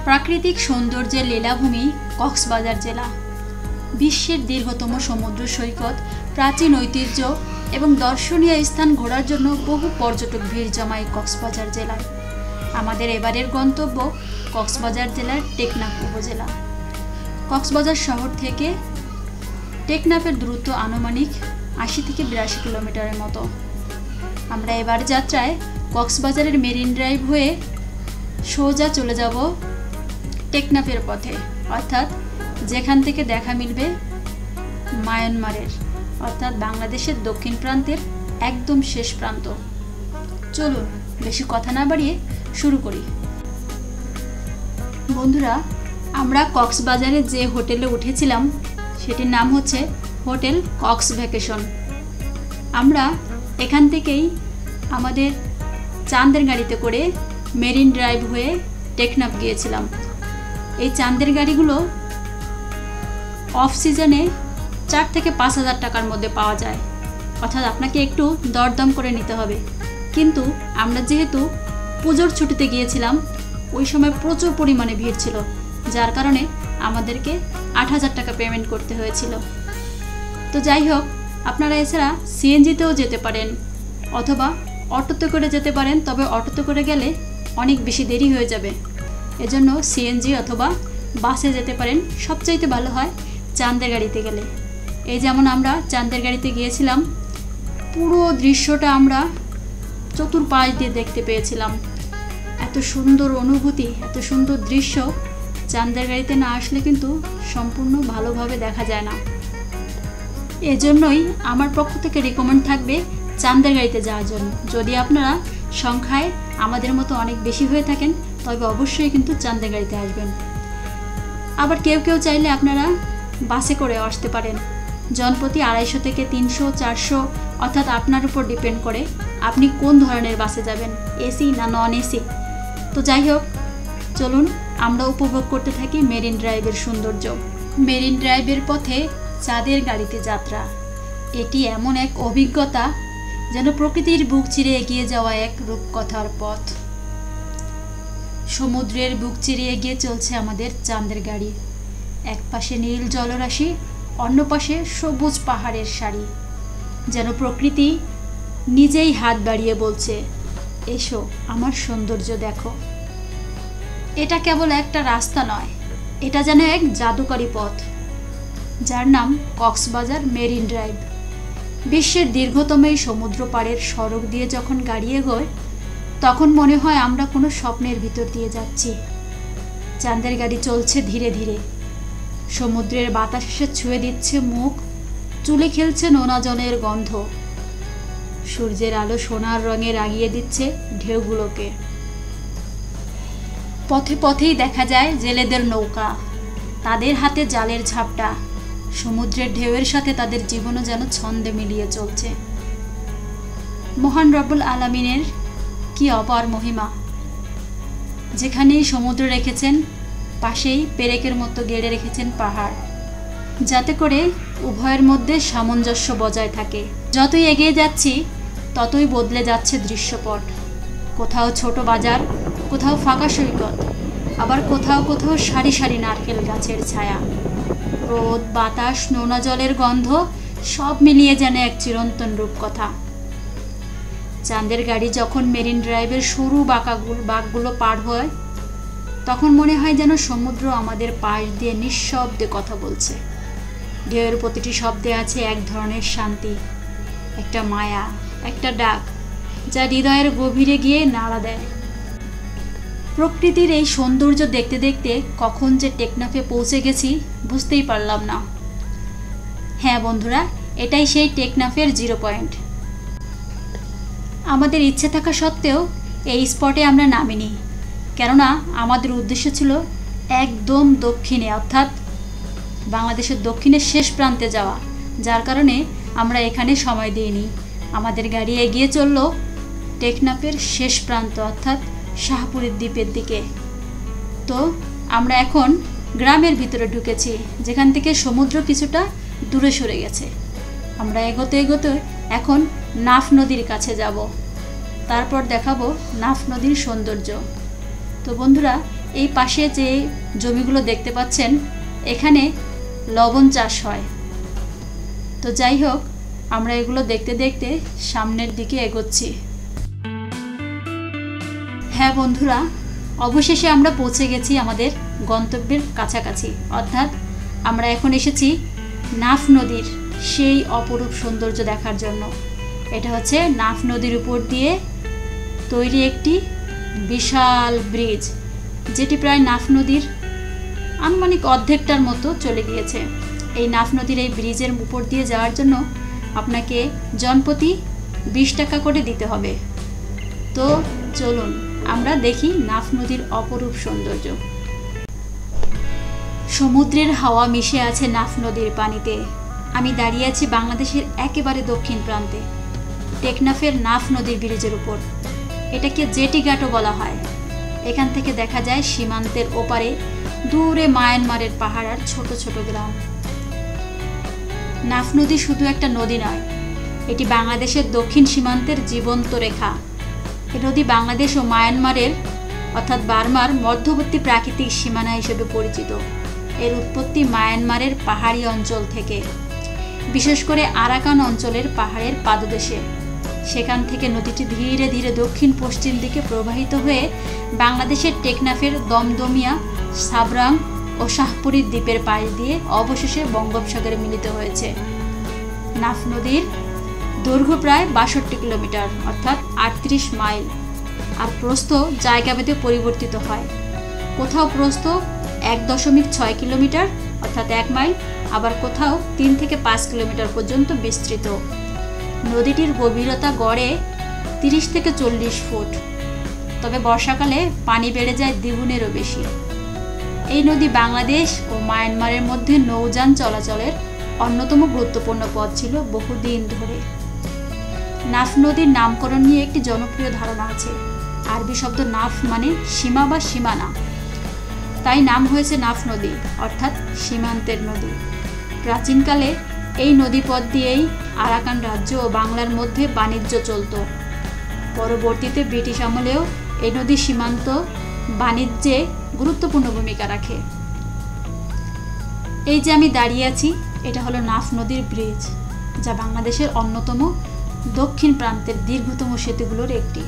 প্রাকৃতিক সৌন্দর্যের লীলাভূমি কক্সবাজার জেলা। বিশ্বের দীর্ঘতম সমুদ্র সৈকত, প্রাচীন ঐতিহ্য এবং দর্শনীয় স্থান ঘোরার জন্য বহু পর্যটক ভিড় জমায় কক্সবাজার জেলায়। আমাদের এবারের গন্তব্য কক্সবাজার জেলার টেকনাফ উপজেলা। কক্সবাজার শহর থেকে টেকনাফের দূরত্ব আনুমানিক ৮০ থেকে ৮২ কিলোমিটারের মতো। আমরা এবার যাত্রায় কক্সবাজারের মেরিন ড্রাইভ হয়ে সোজা চলে যাব টেকনাফের পথে, অর্থাৎ যেখান থেকে দেখা মিলবে মায়ানমারের অর্থাৎ বাংলাদেশের দক্ষিণ প্রান্তের একদম শেষ প্রান্ত। চলুন বেশি কথা না বাড়িয়ে শুরু করি। বন্ধুরা, আমরা কক্সবাজারে যে হোটেলে উঠেছিলাম সেটির নাম হচ্ছে হোটেল কক্স ভ্যাকেশন। আমরা এখান থেকেই আমাদের চাঁদের গাড়িতে করে মেরিন ড্রাইভ হয়ে টেকনাফ গিয়েছিলাম। এই চাঁদের গাড়িগুলো অফ সিজনে ৪ থেকে ৫,০০০ টাকার মধ্যে পাওয়া যায়, অর্থাৎ আপনাকে একটু দরদাম করে নিতে হবে। কিন্তু আমরা যেহেতু পুজোর ছুটিতে গিয়েছিলাম, ওই সময় প্রচুর পরিমাণে ভিড় ছিল, যার কারণে আমাদেরকে ৮,০০০ টাকা পেমেন্ট করতে হয়েছিল। তো যাই হোক, আপনারা এছাড়া সিএনজিতেও যেতে পারেন অথবা অটোতে করে যেতে পারেন, তবে অটোতে করে গেলে অনেক বেশি দেরি হয়ে যাবে। এজন্য সিএনজি অথবা বাসে যেতে পারেন। সবচাইতে ভালো হয় চাঁদের গাড়িতে গেলে। এই যেমন আমরা চাঁদের গাড়িতে গিয়েছিলাম, পুরো দৃশ্যটা আমরা চতুর্পাশ দিয়ে দেখতে পেয়েছিলাম। এত সুন্দর অনুভূতি, এত সুন্দর দৃশ্য চাঁদের গাড়িতে না আসলে কিন্তু সম্পূর্ণ ভালোভাবে দেখা যায় না। এজন্যই আমার পক্ষ থেকে রিকমেন্ড থাকবে চাঁদের গাড়িতে যাওয়ার জন্য। যদি আপনারা সংখ্যায় আমাদের মতো অনেক বেশি হয়ে থাকেন, তবে অবশ্যই কিন্তু চাঁদের গাড়িতে আসবেন। আবার কেউ কেউ চাইলে আপনারা বাসে করে আসতে পারেন। জনপ্রতি ২৫০ থেকে ৩০০, ৪০০, অর্থাৎ আপনার উপর ডিপেন্ড করে আপনি কোন ধরনের বাসে যাবেন, এসি না নন এসি। তো যাই হোক, চলুন আমরা উপভোগ করতে থাকি মেরিন ড্রাইভের সৌন্দর্য। মেরিন ড্রাইভের পথে চাঁদের গাড়িতে যাত্রা, এটি এমন এক অভিজ্ঞতা যেন প্রকৃতির বুক চিরে এগিয়ে যাওয়া এক রূপকথার পথ। সমুদ্রের বুক চিরে এগিয়ে চলছে আমাদের চাঁদের গাড়ি। এক পাশে নীল জলরাশি, অন্য পাশে সবুজ পাহাড়ের সারি। যেন প্রকৃতি নিজেই হাত বাড়িয়ে বলছে, এসো আমার সৌন্দর্য দেখো। এটা কেবল একটা রাস্তা নয়, এটা যেন এক জাদুকরী পথ, যার নাম কক্সবাজার মেরিন ড্রাইভ। বিশ্বের দীর্ঘতম এই সমুদ্র পাড়ের সড়ক দিয়ে যখন গাড়ি এগোয়, তখন মনে হয় আমরা কোনো স্বপ্নের ভিতর দিয়ে যাচ্ছি। চাঁদের গাড়ি চলছে ধীরে ধীরে, সমুদ্রের বাতাস এসে ছুঁয়ে দিচ্ছে মুখ, চুলে খেলছে নোনা জলের গন্ধ। সূর্যের আলো সোনার রঙে রাঙিয়ে দিচ্ছে ঢেউগুলোকে। পথে পথেই দেখা যায় জেলেদের নৌকা, তাদের হাতে জালের ঝাপটা। সমুদ্রের ঢেউয়ের সাথে তাদের জীবনও যেন ছন্দে মিলিয়ে চলছে। মহান রব্বুল আলামিনের কি অপার মহিমা! যেখানেই সমুদ্র রেখেছেন, পাশেই পেরেকের মতো গেড়ে রেখেছেন পাহাড়, যাতে করে উভয়ের মধ্যে সামঞ্জস্য বজায় থাকে। যতই এগিয়ে যাচ্ছি, ততই বদলে যাচ্ছে দৃশ্যপট। কোথাও ছোট বাজার, কোথাও ফাঁকা সৈকত, আবার কোথাও কোথাও সারি সারি নারকেল গাছের ছায়া। রোদ, বাতাস, নোনা জলের গন্ধ সব মিলিয়ে যেন এক চিরন্তন রূপকথা। চাঁদের গাড়ি যখন মেরিন ড্রাইভের সরু বাঁকগুলো পার হয়, তখন মনে হয় যেন সমুদ্র আমাদের পাশ দিয়ে নিঃশব্দে কথা বলছে। ঢেউয়ের প্রতিটি শব্দে আছে এক ধরনের শান্তি, একটা মায়া, একটা ডাক, যা হৃদয়ের গভীরে গিয়ে নাড়া দেয়। প্রকৃতির এই সৌন্দর্য দেখতে দেখতে কখন যে টেকনাফে পৌঁছে গেছি বুঝতেই পারলাম না। হ্যাঁ বন্ধুরা, এটাই সেই টেকনাফের 0 পয়েন্ট। আমাদের ইচ্ছে থাকা সত্ত্বেও এই স্পটে আমরা নামিনি, কেননা আমাদের উদ্দেশ্য ছিল একদম দক্ষিণে, অর্থাৎ বাংলাদেশের দক্ষিণের শেষ প্রান্তে যাওয়া, যার কারণে আমরা এখানে সময় দিইনি। আমাদের গাড়ি এগিয়ে চলল টেকনাফের শেষ প্রান্ত, অর্থাৎ শাহপুরের দ্বীপের দিকে। তো আমরা এখন গ্রামের ভিতরে ঢুকেছি, যেখান থেকে সমুদ্র কিছুটা দূরে সরে গেছে। আমরা এগোতে এগোতে এখন নাফ নদীর কাছে যাব, তারপর দেখাবো নাফ নদীর সৌন্দর্য। তো বন্ধুরা, এই পাশে যে জমিগুলো দেখতে পাচ্ছেন এখানে লবণ চাষ হয়। তো যাই হোক, আমরা এগুলো দেখতে দেখতে সামনের দিকে এগোচ্ছি। হ্যাঁ বন্ধুরা, অবশেষে আমরা পৌঁছে গেছি আমাদের গন্তব্যের কাছাকাছি, অর্থাৎ আমরা এখন এসেছি নাফ নদীর সেই অপরূপ সৌন্দর্য দেখার জন্য। এটা হচ্ছে নাফ নদীর উপর দিয়ে তৈরি একটি বিশাল ব্রিজ, যেটি প্রায় নাফ নদীর আনুমানিক অর্ধেকটার মতো চলে গিয়েছে। এই নাফ নদীর এই ব্রিজের উপর দিয়ে যাওয়ার জন্য আপনাকে জনপ্রতি 20 টাকা করে দিতে হবে। তো চলুন আমরা দেখি নাফ নদীর অপরূপ সৌন্দর্য। সমুদ্রের হাওয়া মিশে আছে নাফ নদীর পানিতে। আমি দাঁড়িয়ে আছি বাংলাদেশের একেবারে দক্ষিণ প্রান্তে, টেকনাফের নাফ নদীর ব্রিজের উপর। এটাকে জেটি ঘাটও বলা হয়। এখান থেকে দেখা যায় সীমান্তের ওপারে দূরে মায়ানমারের পাহাড় আর ছোট ছোট গ্রাম। নাফ নদী শুধু একটা নদী নয়, এটি বাংলাদেশের দক্ষিণ সীমান্তের জীবন্ত রেখা। এই নদী বাংলাদেশ ও মায়ানমারের অর্থাৎ বার্মার মধ্যবর্তী প্রাকৃতিক সীমানা হিসেবে পরিচিত। এর উৎপত্তি মায়ানমারের পাহাড়ি অঞ্চল থেকে, বিশেষ করে আরাকান অঞ্চলের পাহাড়ের পাদদেশে। সেখান থেকে নদীটি ধীরে ধীরে দক্ষিণ পশ্চিম দিকে প্রবাহিত হয়ে বাংলাদেশের টেকনাফের দমদমিয়া, সাবরাং ও শাহপুরী দ্বীপের পাশ দিয়ে অবশেষে বঙ্গোপসাগরে মিলিত হয়েছে। নাফ নদীর দৈর্ঘ্য প্রায় 62 কিলোমিটার অর্থাৎ 38 মাইল, আর প্রস্থ জায়গাভেদে পরিবর্তিত হয়। কোথাও প্রস্থ 1.6 কিলোমিটার অর্থাৎ 1 মাইল, আবার কোথাও 3 থেকে 5 কিলোমিটার পর্যন্ত বিস্তৃত। নদীটির গভীরতা গড়ে 30 থেকে 40 ফুট, তবে বর্ষাকালে পানি বেড়ে যায় দ্বিগুণেরও বেশি। এই নদী বাংলাদেশ ও মায়ানমারের মধ্যে নৌযান চলাচলের অন্যতম গুরুত্বপূর্ণ পথ ছিল বহুদিন ধরে। নাফ নদীর নামকরণ নিয়ে একটি জনপ্রিয় ধারণা আছে। আরবি শব্দ নাফ মানে সীমা বা সীমানা, তাই নাম হয়েছে নাফ নদী অর্থাৎ সীমান্তের নদী। প্রাচীনকালে এই নদীপথ দিয়েই আরাকান রাজ্য ও বাংলার মধ্যে বাণিজ্য চলত। পরবর্তীতে ব্রিটিশ আমলেও এই নদী সীমান্ত বাণিজ্যে গুরুত্বপূর্ণ ভূমিকা রাখে। এই যে আমি দাঁড়িয়ে আছি, এটা হলো নাফ নদীর ব্রিজ, যা বাংলাদেশের অন্যতম দক্ষিণ প্রান্তের দীর্ঘতম সেতুগুলোর একটি।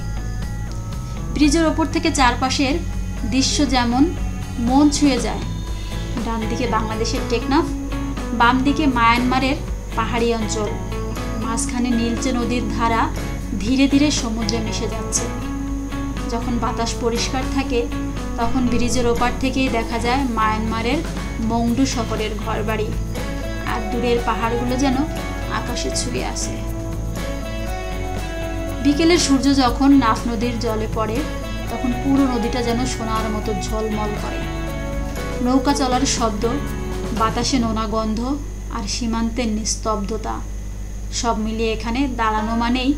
ব্রিজের ওপর থেকে চারপাশের দৃশ্য যেমন মন ছুঁয়ে যায়। ডান দিকে বাংলাদেশের টেকনাফ, বাম দিকে মায়ানমারের পাহাড়ি অঞ্চল, মাঝখানে নীলচে নদীর ধারা ধীরে ধীরে সমুদ্রে মিশে যাচ্ছে। যখন বাতাস পরিষ্কার থাকে তখন ব্রিজের ওপার থেকেই দেখা যায় মায়ানমারের মংডু শহরের ঘরবাড়ি, আর দূরের পাহাড়গুলো যেন আকাশে ছুঁয়ে আসে। বিকেলের সূর্য যখন নাফ নদীর জলে পড়ে তখন পুরো নদীটা যেন সোনার মতো ঝলমল করে। নৌকা চলার শব্দ, বাতাসে নোনা গন্ধ আর সীমান্তের নিস্তব্ধতা, সব মিলিয়ে এখানে দাঁড়ানো মানেই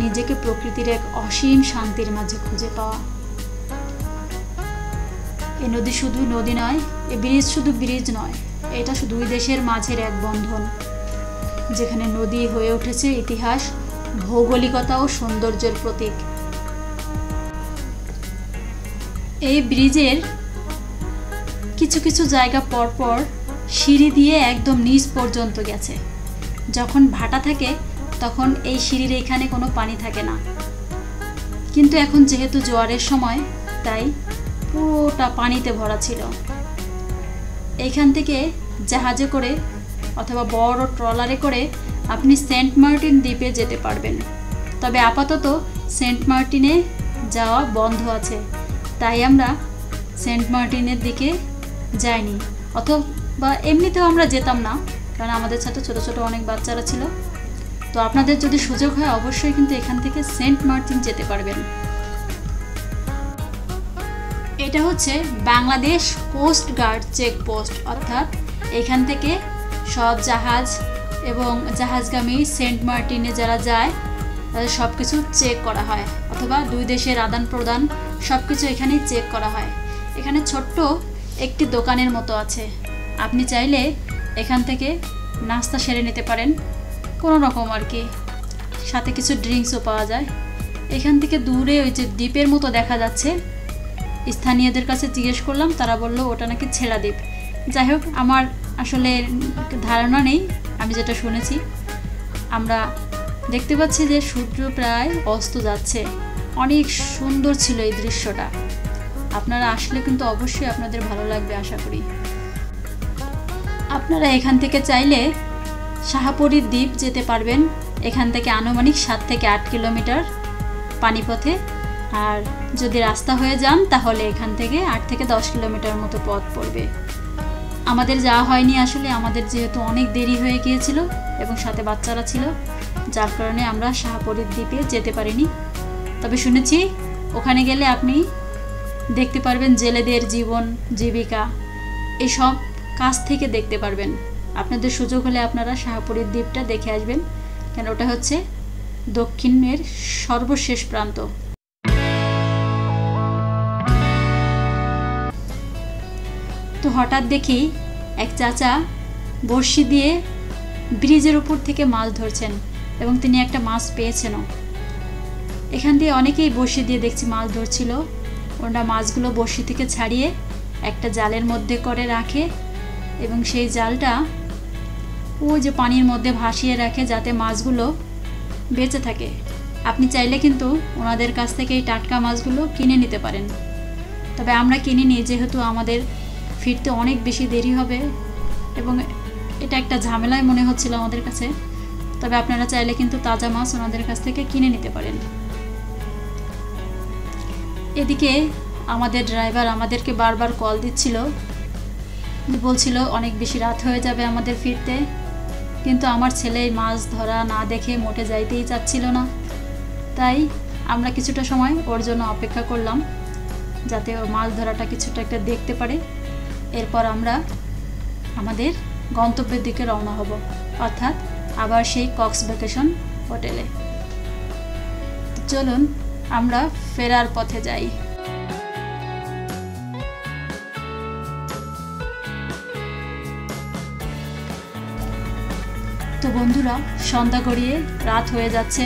নিজেকে প্রকৃতির এক অসীম শান্তির মাঝে খুঁজে পাওয়া। এ নদী শুধু নদী নয়, এ ব্রিজ শুধু ব্রিজ নয়, এটা দুই দেশের মাঝের এক বন্ধন, যেখানে নদী হয়ে উঠেছে ইতিহাস, ভৌগোলিকতা ও সৌন্দর্যের প্রতীক। এই ব্রিজের কিছু কিছু জায়গা পরপর সিঁড়ি দিয়ে একদম নিচ পর্যন্ত গেছে। যখন ভাটা থাকে তখন এই সিঁড়ির এখানে কোনো পানি থাকে না, কিন্তু এখন যেহেতু জোয়ারের সময় তাই পুরোটা পানিতে ভরা ছিল। এইখান থেকে জাহাজে করে অথবা বড় ট্রলারে করে আপনি সেন্ট মার্টিন দ্বীপে যেতে পারবেন। তবে আপাতত সেন্ট মার্টিনে যাওয়া বন্ধ আছে, তাই আমরা সেন্ট মার্টিনের দিকে যাইনি, অথবা এমনিতেও আমরা যেতাম না, কারণ আমাদের সাথে ছোট ছোট অনেক বাচ্চারা ছিল। তো আপনাদের যদি সুযোগ হয় অবশ্যই কিন্তু এখান থেকে সেন্ট মার্টিন যেতে পারবেন। এটা হচ্ছে বাংলাদেশ কোস্ট গার্ড চেকপোস্ট, অর্থাৎ এখান থেকে সব জাহাজ এবং জাহাজগামী সেন্ট মার্টিনে যারা যায় তাদের সব কিছু চেক করা হয়, অথবা দুই দেশের আদান প্রদান সব কিছু এখানেই চেক করা হয়। এখানে ছোট্ট একটি দোকানের মতো আছে, আপনি চাইলে এখান থেকে নাস্তা সেরে নিতে পারেন কোনো রকম আর কি, সাথে কিছু ড্রিঙ্কসও পাওয়া যায়। এখান থেকে দূরে ওই যে দ্বীপের মতো দেখা যাচ্ছে, স্থানীয়দের কাছে জিজ্ঞেস করলাম, তারা বলল ওটা নাকি ছেড়া দ্বীপ। যাই হোক, আমার আসলে ধারণা নেই, আমি যেটা শুনেছি। আমরা দেখতে পাচ্ছি যে সূর্য প্রায় অস্ত যাচ্ছে। অনেক সুন্দর ছিল এই দৃশ্যটা। আপনারা আসলে কিন্তু অবশ্যই আপনাদের ভালো লাগবে আশা করি। আপনারা এখান থেকে চাইলে শাহপরীর দ্বীপ যেতে পারবেন। এখান থেকে আনুমানিক 7 থেকে 8 কিলোমিটার পানিপথে। আর যদি রাস্তা হয়ে যান তাহলে এখান থেকে 8 থেকে 10 কিলোমিটার মতো পথ পড়বে। আমাদের যাওয়া হয়নি আসলে, আমাদের যেহেতু অনেক দেরি হয়ে গিয়েছিল এবং সাথে বাচ্চারা ছিল, যার কারণে আমরা শাহপরীর দ্বীপে যেতে পারিনি। তবে শুনেছি ওখানে গেলে আপনি দেখতে পারবেন জেলেদের জীবন জীবিকা, এসব কাছ থেকে দেখতে পারবেন। আপনাদের সুযোগ হলে আপনারা শাহপরীর দ্বীপটা দেখে আসবেন, কেন ওটা হচ্ছে দক্ষিণের সর্বশেষ প্রান্ত। তো হঠাৎ দেখি এক চাচা বড়শি দিয়ে ব্রিজের উপর থেকে মাছ ধরছেন এবং তিনি একটা মাছ পেয়েছেনও। এখান দিয়ে অনেকেই বড়শি দিয়ে দেখছি মাছ ধরছিল। ওরা মাছগুলো বড়শি থেকে ছাড়িয়ে একটা জালের মধ্যে করে রাখে এবং সেই জালটা ওই যে পানির মধ্যে ভাসিয়ে রাখে যাতে মাছগুলো বেঁচে থাকে। আপনি চাইলে কিন্তু ওনাদের কাছ থেকে এই টাটকা মাছগুলো কিনে নিতে পারেন। তবে আমরা কিনিনি, যেহেতু আমাদের ফিরতে অনেক বেশি দেরি হবে এবং এটা একটা ঝামেলায় মনে হচ্ছিল আমাদের কাছে। তবে আপনারা চাইলে কিন্তু তাজা মাছ ওনাদের কাছ থেকে কিনে নিতে পারেন। এদিকে আমাদের ড্রাইভার আমাদেরকে বারবার কল দিচ্ছিল, বলছিল অনেক বেশি রাত হয়ে যাবে আমাদের ফিরতে, কিন্তু আমার ছেলে মাছ ধরা না দেখে মোটে যাইতেই চাচ্ছিল না। তাই আমরা কিছুটা সময় ওর জন্য অপেক্ষা করলাম, যাতে ও মাছ ধরাটা কিছুটা একটা দেখতে পারে। এরপর আমরা আমাদের গন্তব্যের দিকে রওনা হব, অর্থাৎ আবার সেই কক্স ভ্যাকেশন হোটেলে। চলুন আমরা ফেরার পথে যাই। তো বন্ধুরা, সন্ধ্যা গড়িয়ে রাত হয়ে যাচ্ছে।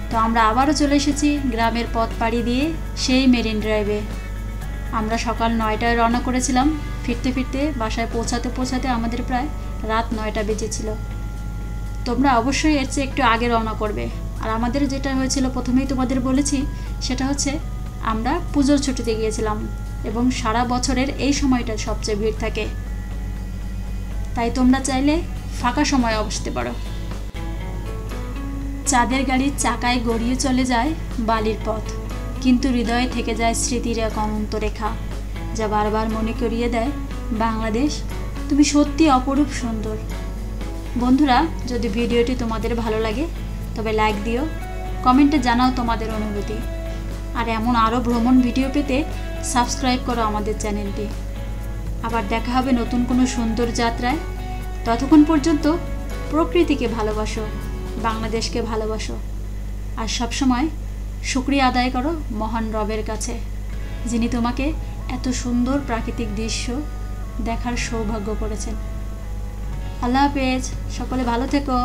তো আমরা আবারও চলে এসেছি গ্রামের পথ পাড়ি দিয়ে সেই মেরিন ড্রাইভে। আমরা সকাল 9টায় রওনা করেছিলাম। ফিরতে ফিরতে বাসায় পৌঁছাতে আমাদের প্রায় রাত 9টা বেজেছিল। তোমরা অবশ্যই এর চেয়ে একটু আগে রওনা করবে। আর আমাদের যেটা হয়েছিল প্রথমেই তোমাদের বলেছি, সেটা হচ্ছে আমরা পুজোর ছুটিতে গিয়েছিলাম এবং সারা বছরের এই সময়টা সবচেয়ে ভিড় থাকে। তাই তোমরা চাইলে ফাঁকা সময় বসতে পারো। চাঁদের গাড়ির চাকায় গড়িয়ে চলে যায় বালির পথ, কিন্তু হৃদয়ে থেকে যায় স্মৃতির এক অনন্ত রেখা, যা বারবার মনে করিয়ে দেয় বাংলাদেশ তুমি সত্যি অপরূপ সুন্দর। বন্ধুরা, যদি ভিডিওটি তোমাদের ভালো লাগে তবে লাইক দিও, কমেন্টে জানাও তোমাদের অনুভূতি। আর এমন আরও ভ্রমণ ভিডিও পেতে সাবস্ক্রাইব করো আমাদের চ্যানেলটি। আবার দেখা হবে নতুন কোনো সুন্দর যাত্রায়। ততক্ষণ পর্যন্ত প্রকৃতিকে ভালোবাসো, বাংলাদেশকে ভালোবাসো, আর সবসময় শুকরিয়া আদায় করো মহান রবের কাছে, যিনি তোমাকে এত সুন্দর প্রাকৃতিক দৃশ্য দেখার সৌভাগ্য করেছেন। আল্লাহ হাফেজ, সকলে ভালো থেকো।